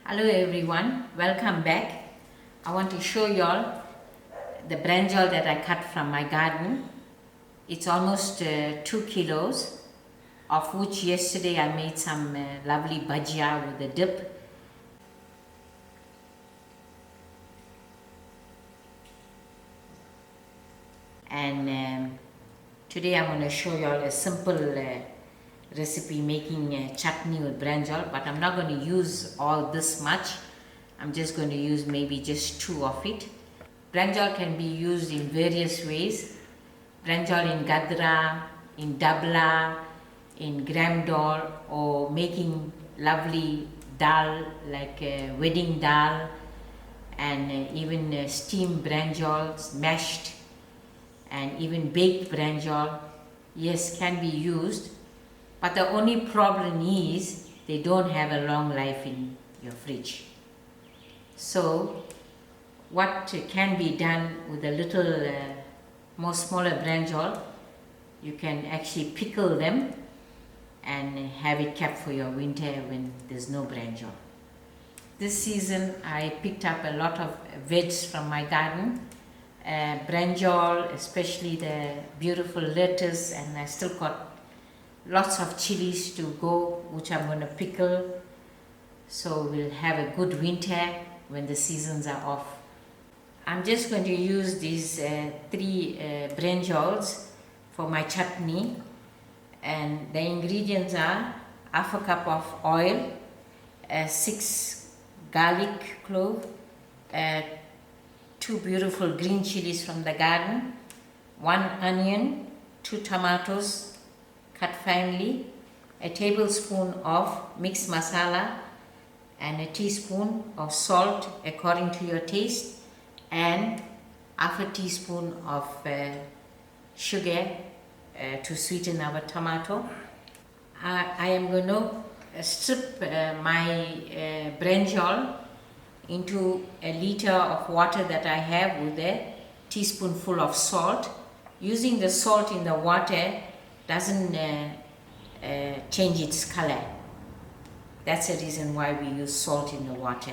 Hello everyone, welcome back. I want to show you all the brinjal that I cut from my garden. It's almost 2 kilos, of which yesterday I made some lovely bhajia with a dip. And today I'm going to show you all a simple recipe making chutney with brinjal, but I'm not going to use all this much. I'm just going to use maybe just 2 of it. Brinjal can be used in various ways. Brinjal in gadra, in dabla, in gram dal, or making lovely dal like wedding dal, and even steamed brinjals, mashed, and even baked brinjal, yes, can be used. But the only problem is they don't have a long life in your fridge. So what can be done with a little more smaller brinjal, you can actually pickle them and have it kept for your winter when there's no brinjal. This season I picked up a lot of veg from my garden, brinjal, especially the beautiful lettuce, and I still got lots of chillies to go, which I'm going to pickle, so we'll have a good winter when the seasons are off. I'm just going to use these 3 brinjals for my chutney, and the ingredients are half a cup of oil, 6 garlic cloves, 2 beautiful green chilies from the garden, 1 onion, 2 tomatoes cut finely, a tablespoon of mixed masala, and a teaspoon of salt according to your taste, and half a teaspoon of sugar to sweeten our tomato. I am going to strip my brinjal into a liter of water that I have with a teaspoonful of salt. Using the salt in the water doesn't change its color. That's the reason why we use salt in the water.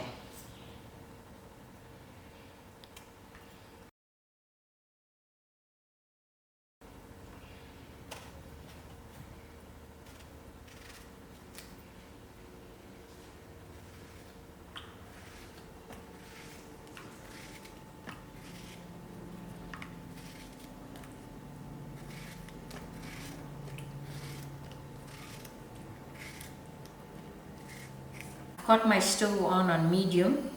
Got my stove on medium.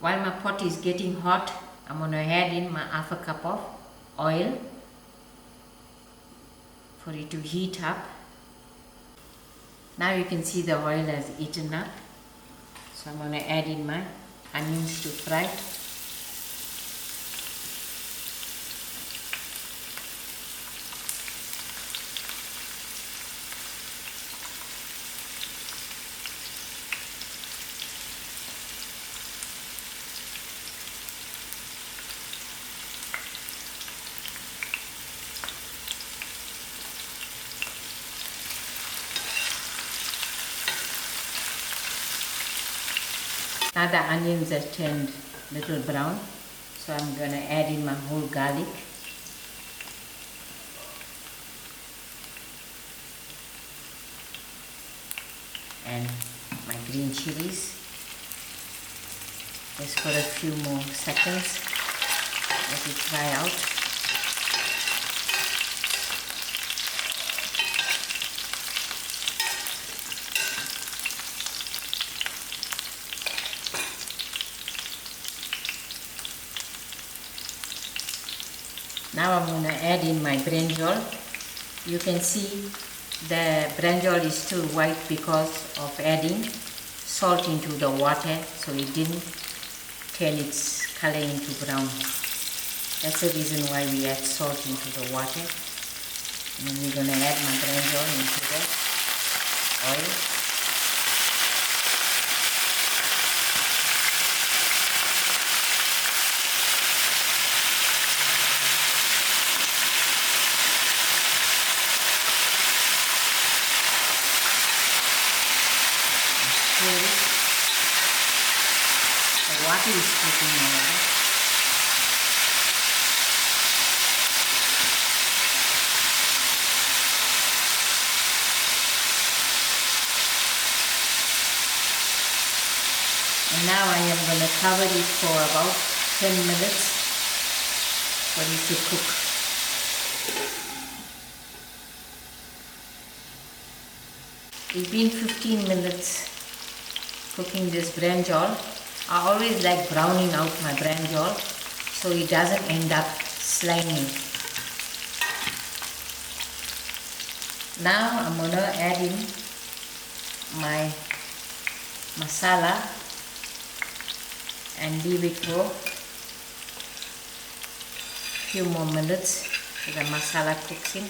While my pot is getting hot, I'm going to add in my half a cup of oil for it to heat up. Now you can see the oil has heated up, so I'm going to add in my onions to fry. Now the onions are turned little brown, so I'm going to add in my whole garlic. And my green chilies. Just for a few more seconds, let it dry out. Now I'm going to add in my brinjal. You can see the brinjal is still white because of adding salt into the water, so it didn't turn its color into brown. That's the reason why we add salt into the water. And then we're going to add my brinjal into the oil. tomato is cooking now. And now I am going to cover it for about 10 minutes for it to cook. It's been 15 minutes cooking this brinjal. I always like browning out my brinjal so it doesn't end up slimy. Now I'm going to add in my masala and leave it for a few more minutes so the masala cooks in.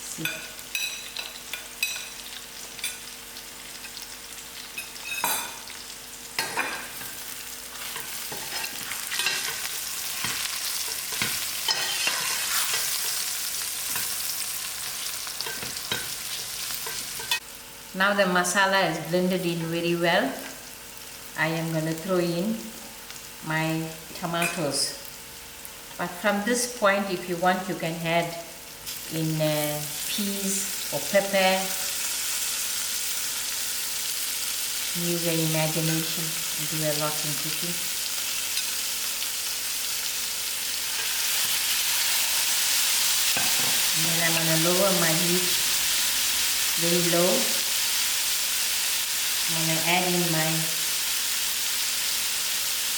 See. Now the masala is blended in very well. I am going to throw in my tomatoes. But from this point, if you want, you can add in peas or pepper. Use your imagination and do a lot in cooking. And then I'm going to lower my heat very low. I'm going to add in my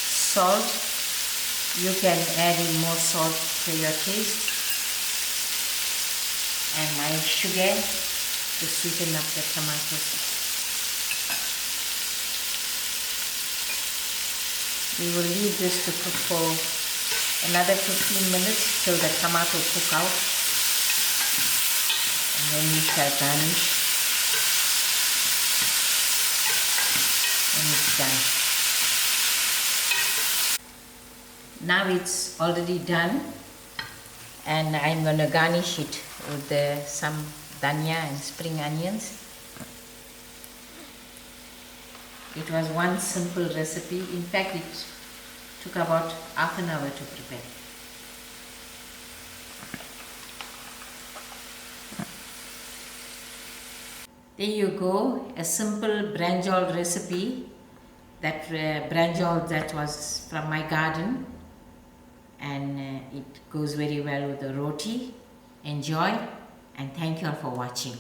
salt. You can add in more salt to your taste, and my sugar to sweeten up the tomatoes. We will leave this to cook for another 15 minutes till the tomato cook out, and then we shall garnish when it's done. Now it's already done, and I'm going to garnish it with some dhania and spring onions. It was one simple recipe. In fact, it took about half an hour to prepare. There you go, a simple brinjal recipe. That brinjal that was from my garden, and it goes very well with the roti. Enjoy, and thank you all for watching.